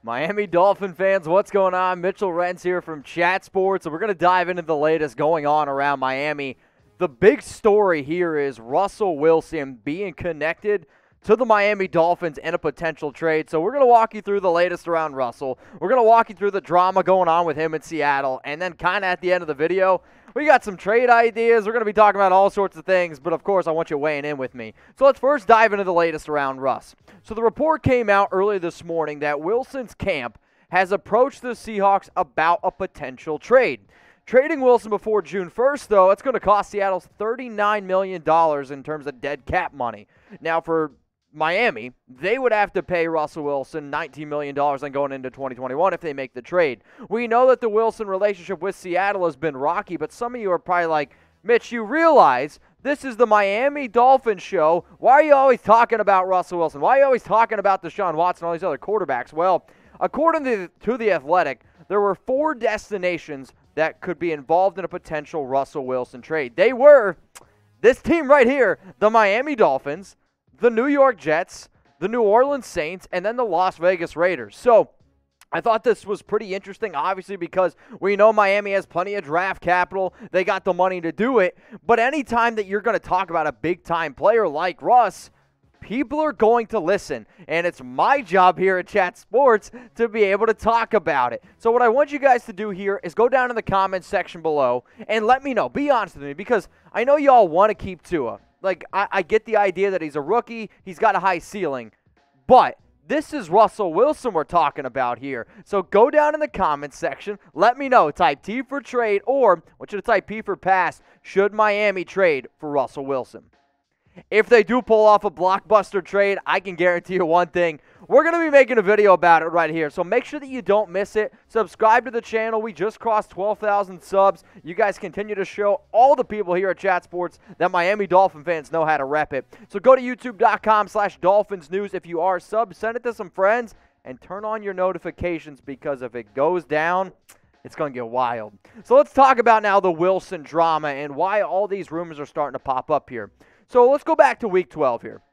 Miami Dolphin fans, what's going on? Mitchell Renz here from Chat Sports, and we're going to dive into the latest going on around Miami. The big story here is Russell Wilson being connected to the Miami Dolphins in a potential trade. So we're going to walk you through the latest around Russell. We're going to walk you through the drama going on with him in Seattle, and then kind of at the end of the video, we got some trade ideas. We're going to be talking about all sorts of things, but of course, I want you weighing in with me. So let's first dive into the latest around Russ. So the report came out early this morning that Wilson's camp has approached the Seahawks about a potential trade. Trading Wilson before June 1st, though, it's going to cost Seattle $39 million in terms of dead cap money. Now, for Miami, they would have to pay Russell Wilson $19 million on going into 2021 if they make the trade. We know that the Wilson relationship with Seattle has been rocky, but some of you are probably like, Mitch, you realize this is the Miami Dolphins show. Why are you always talking about Russell Wilson? Why are you always talking about DESHAUN Watson and all these other quarterbacks? Well, according to The Athletic, there were 4 destinations that could be involved in a potential Russell Wilson trade. They were this team right here, the Miami Dolphins, the New York Jets, the New Orleans Saints, and then the Las Vegas Raiders. So I thought this was pretty interesting, obviously, because we know Miami has plenty of draft capital. They got the money to do it. But anytime that you're going to talk about a big-time player like Russ, people are going to listen, and it's my job here at Chat Sports to be able to talk about it. So what I want you guys to do here is go down in the comments section below and let me know. Be honest with me, because I know y'all want to keep Tua. Like, I get the idea that he's a rookie, he's got a high ceiling, but this is Russell Wilson we're talking about here. So go down in the comments section, let me know. Type T for trade, or I want you to type P for pass. Should Miami trade for Russell Wilson? If they do pull off a blockbuster trade, I can guarantee you one thing. We're going to be making a video about it right here, so make sure that you don't miss it. Subscribe to the channel. We just crossed 12,000 subs. You guys continue to show all the people here at Chat Sports that Miami Dolphin fans know how to rep it. So go to youtube.com/DolphinsNews. If you are sub, send it to some friends, and turn on your notifications, because if it goes down, it's going to get wild. So let's talk about now the Wilson drama and why all these rumors are starting to pop up here. So let's go back to Week 12 here,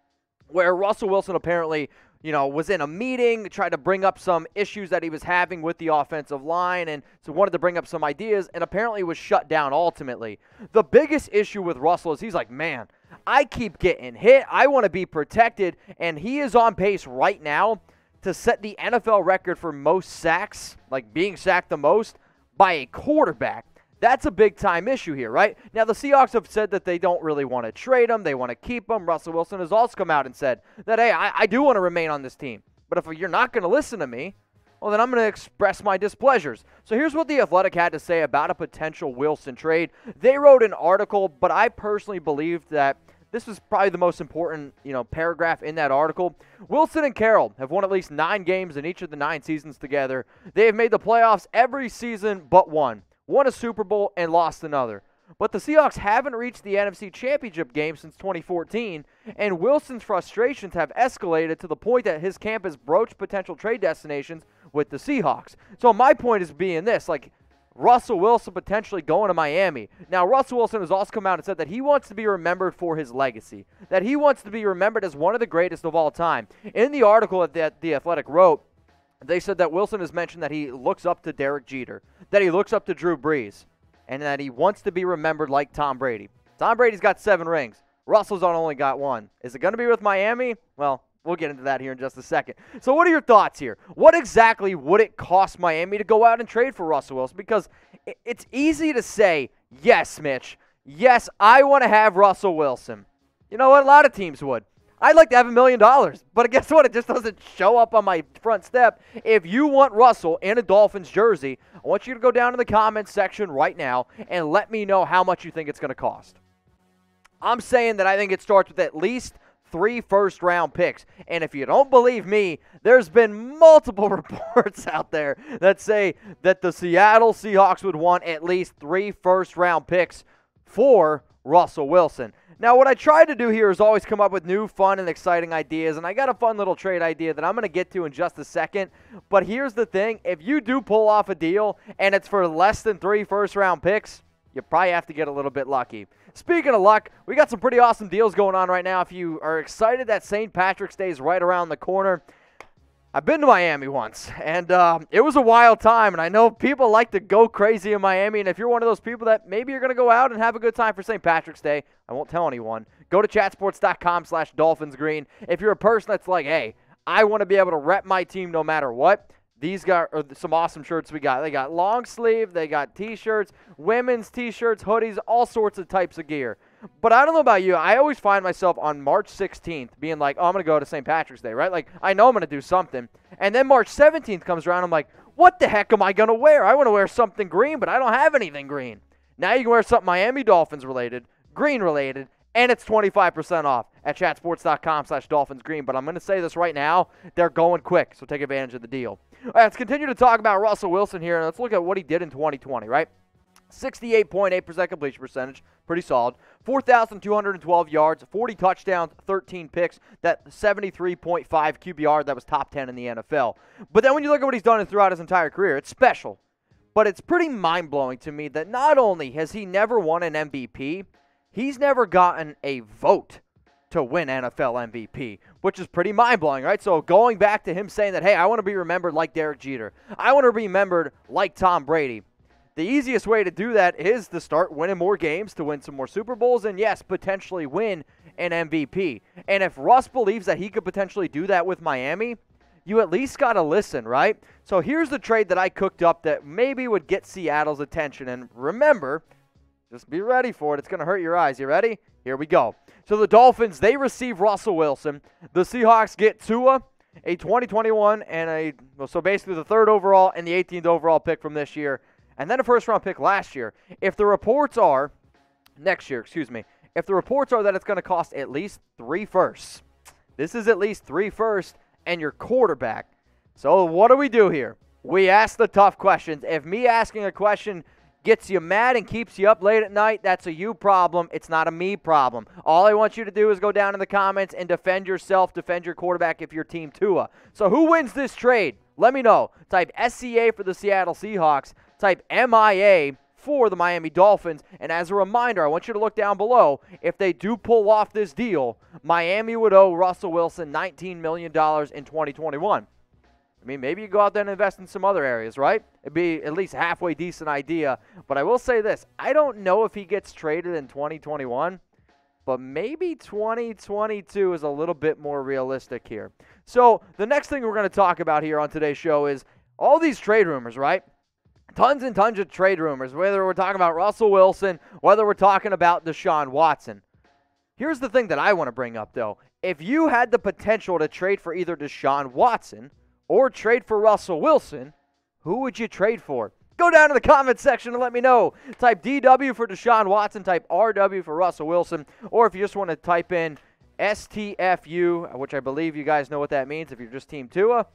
where Russell Wilson apparently, was in a meeting, tried to bring up some issues that he was having with the offensive line, and so wanted to bring up some ideas, and apparently was shut down ultimately. The biggest issue with Russell is he's like, man, I keep getting hit. I want to be protected, and he is on pace right now to set the NFL record for most sacks, like being sacked the most, by a quarterback. That's a big-time issue here, right? Now, the Seahawks have said that they don't really want to trade him. They want to keep him. Russell Wilson has also come out and said that, hey, I do want to remain on this team. But if you're not going to listen to me, well, then I'm going to express my displeasures. So here's what The Athletic had to say about a potential Wilson trade. They wrote an article, but I personally believe that this was probably the most important, paragraph in that article. Wilson and Carroll have won at least 9 games in each of the 9 seasons together. They have made the playoffs every season but one. Won a Super Bowl and lost another. But the Seahawks haven't reached the NFC Championship game since 2014, and Wilson's frustrations have escalated to the point that his camp has broached potential trade destinations with the Seahawks. So my point is being this, Russell Wilson potentially going to Miami. Now, Russell Wilson has also come out and said that he wants to be remembered for his legacy, that he wants to be remembered as one of the greatest of all time. In the article that The Athletic wrote, they said that Wilson has mentioned that he looks up to Derek Jeter, that he looks up to Drew Brees, and that he wants to be remembered like Tom Brady. Tom Brady's got 7 rings. Russell's only got 1. Is it going to be with Miami? Well, we'll get into that here in just a second. So what are your thoughts here? What exactly would it cost Miami to go out and trade for Russell Wilson? Because it's easy to say, yes, Mitch, yes, I want to have Russell Wilson. You know what? A lot of teams would. I'd like to have $1 million, but guess what? It just doesn't show up on my front step. If you want Russell in a Dolphins jersey, I want you to go down in the comments section right now and let me know how much you think it's going to cost. I'm saying that I think it starts with at least 3 first-round picks. And if you don't believe me, there's been multiple reports out there that say that the Seattle Seahawks would want at least 3 first-round picks for Russell Wilson. Now, what I try to do here is always come up with new, fun, and exciting ideas, and I got a fun little trade idea that I'm going to get to in just a second. But here's the thing. If you do pull off a deal and it's for less than 3 first-round picks, you probably have to get a little bit lucky. Speaking of luck, we got some pretty awesome deals going on right now. If you are excited that St. Patrick's Day is right around the corner, I've been to Miami once, and it was a wild time, and I know people like to go crazy in Miami, and if you're one of those people that maybe you're going to go out and have a good time for St. Patrick's Day, I won't tell anyone, go to chatsports.com/DolphinsGreen. If you're a person that's like, hey, I want to be able to rep my team no matter what, these guys are some awesome shirts we got. They got long sleeve, they got T-shirts, women's T-shirts, hoodies, all sorts of types of gear. But I don't know about you. I always find myself on March 16th being like, oh, I'm going to go to St. Patrick's Day, right? Like, I know I'm going to do something. And then March 17th comes around. I'm like, what the heck am I going to wear? I want to wear something green, but I don't have anything green. Now you can wear something Miami Dolphins related, green related, and it's 25% off at chatsports.com/DolphinsGreen. But I'm going to say this right now. They're going quick, so take advantage of the deal. All right, let's continue to talk about Russell Wilson here, and let's look at what he did in 2020, right? 68.8% completion percentage, pretty solid. 4,212 yards, 40 touchdowns, 13 picks, that 73.5 QBR, that was top 10 in the NFL. But then when you look at what he's done throughout his entire career, it's special. But it's pretty mind-blowing to me that not only has he never won an MVP, he's never gotten a vote to win NFL MVP, which is pretty mind-blowing, right? So going back to him saying that, hey, I want to be remembered like Derek Jeter. I want to be remembered like Tom Brady. The easiest way to do that is to start winning more games, to win some more Super Bowls, and yes, potentially win an MVP. And if Russ believes that he could potentially do that with Miami, you at least got to listen, right? So here's the trade that I cooked up that maybe would get Seattle's attention. And remember, just be ready for it. It's going to hurt your eyes. You ready? Here we go. So the Dolphins, they receive Russell Wilson. The Seahawks get Tua, a 2021, and so basically the 3rd overall and the 18th overall pick from this year. And then a first-round pick last year. If the reports are, next year, if the reports are that it's going to cost at least 3 firsts, this is at least 3 firsts and your quarterback. So what do we do here? We ask the tough questions. If me asking a question gets you mad and keeps you up late at night, that's a you problem. It's not a me problem. All I want you to do is go down in the comments and defend yourself, defend your quarterback if you're Team Tua. So who wins this trade? Let me know. Type SCA for the Seattle Seahawks. Type MIA for the Miami Dolphins. And as a reminder, I want you to look down below. If they do pull off this deal, Miami would owe Russell Wilson $19 million in 2021. I mean, maybe you go out there and invest in some other areas, right? It'd be at least a halfway decent idea. But I will say this. I don't know if he gets traded in 2021, but maybe 2022 is a little bit more realistic here. So the next thing we're going to talk about here on today's show is all these trade rumors, right? Tons and tons of trade rumors, whether we're talking about Russell Wilson, whether we're talking about Deshaun Watson. Here's the thing that I want to bring up, though. If you had the potential to trade for either Deshaun Watson or trade for Russell Wilson, who would you trade for? Go down to the comment section and let me know. Type DW for Deshaun Watson, type RW for Russell Wilson, or if you just want to type in STFU, which I believe you guys know what that means if you're just Team Tua.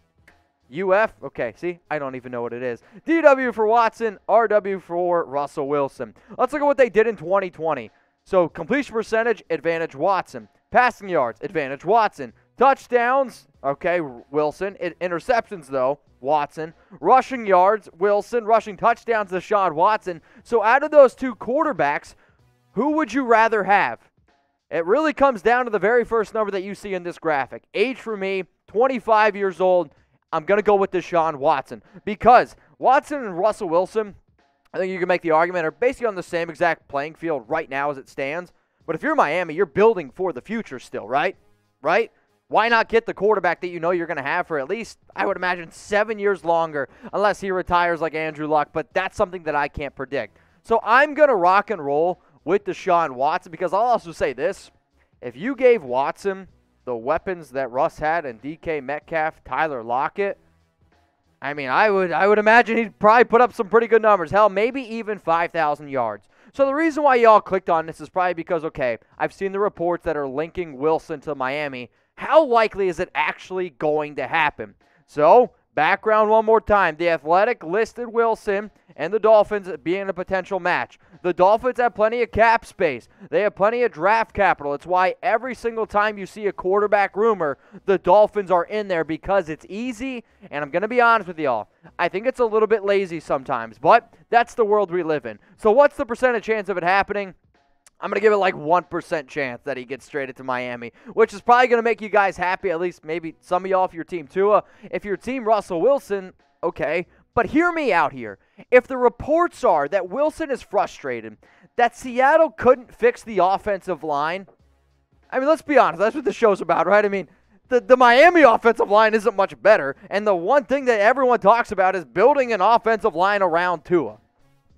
UF, okay, see, I don't even know what it is. DW for Watson, RW for Russell Wilson. Let's look at what they did in 2020. So completion percentage, advantage Watson. Passing yards, advantage Watson. Touchdowns, okay, Wilson. Interceptions, though, Watson. Rushing yards, Wilson. Rushing touchdowns, Deshaun Watson. So out of those two quarterbacks, who would you rather have? It really comes down to the very first number that you see in this graphic. Age for me, 25 years old. I'm going to go with Deshaun Watson because Watson and Russell Wilson, I think you can make the argument, are basically on the same exact playing field right now as it stands. But if you're Miami, you're building for the future still, right? Right? Why not get the quarterback that you know you're going to have for at least, I would imagine, 7 years longer, unless he retires like Andrew Luck, but that's something that I can't predict. So I'm going to rock and roll with Deshaun Watson because I'll also say this. If you gave Watson the weapons that Russ had and DK Metcalf, Tyler Lockett, I mean, I would imagine he'd probably put up some pretty good numbers. Hell, maybe even 5,000 yards. So the reason why y'all clicked on this is probably because, okay, I've seen the reports that are linking Wilson to Miami. How likely is it actually going to happen? So, background one more time. The Athletic listed Wilson and the Dolphins being a potential match. The Dolphins have plenty of cap space. They have plenty of draft capital. It's why every single time you see a quarterback rumor, the Dolphins are in there because it's easy, and I'm going to be honest with y'all. I think it's a little bit lazy sometimes, but that's the world we live in. So what's the percentage chance of it happening? I'm going to give it like 1% chance that he gets traded to Miami, which is probably going to make you guys happy, at least maybe some of y'all if you're Team Tua. If you're Team Russell Wilson, okay. But hear me out here. If the reports are that Wilson is frustrated, that Seattle couldn't fix the offensive line, I mean, let's be honest. That's what the show's about, right? I mean, the Miami offensive line isn't much better, and the one thing that everyone talks about is building an offensive line around Tua.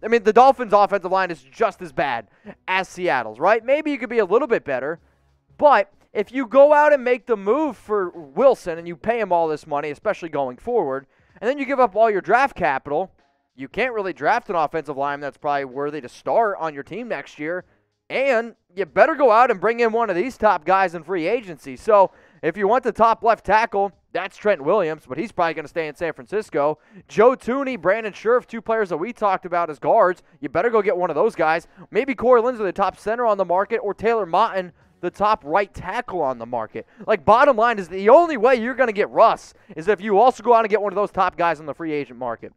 I mean, the Dolphins' offensive line is just as bad as Seattle's, right? Maybe you could be a little bit better, but if you go out and make the move for Wilson and you pay him all this money, especially going forward, and then you give up all your draft capital, you can't really draft an offensive lineman that's probably worthy to start on your team next year, and you better go out and bring in one of these top guys in free agency. So if you want the top left tackle, that's Trent Williams, but he's probably going to stay in San Francisco. Joe Thuney, Brandon Scherff, two players that we talked about as guards. You better go get one of those guys. Maybe Corey Linsley, the top center on the market, or Taylor Motton, the top right tackle on the market. Like, bottom line is the only way you're going to get Russ is if you also go out and get one of those top guys on the free agent market.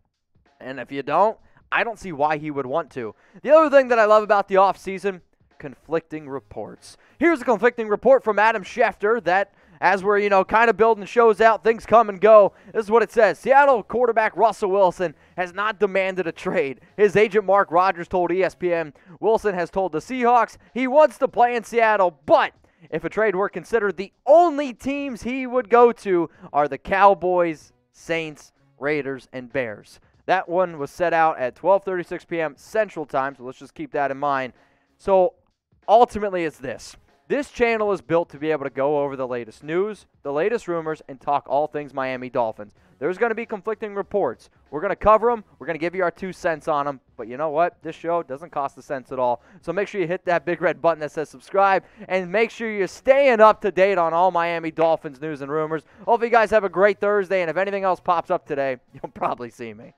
And if you don't, I don't see why he would want to. The other thing that I love about the offseason, conflicting reports. Here's a conflicting report from Adam Schefter that, as we're, kind of building shows out, things come and go. This is what it says. Seattle quarterback Russell Wilson has not demanded a trade. His agent Mark Rodgers told ESPN Wilson has told the Seahawks he wants to play in Seattle, but if a trade were considered, the only teams he would go to are the Cowboys, Saints, Raiders, and Bears. That one was set out at 12:36 p.m. Central Time, so let's just keep that in mind. So ultimately it's this. This channel is built to be able to go over the latest news, the latest rumors, and talk all things Miami Dolphins. There's going to be conflicting reports. We're going to cover them. We're going to give you our 2 cents on them. But you know what? This show doesn't cost a cent at all. So make sure you hit that big red button that says subscribe, and make sure you're staying up to date on all Miami Dolphins news and rumors. Hopefully you guys have a great Thursday, and if anything else pops up today, you'll probably see me.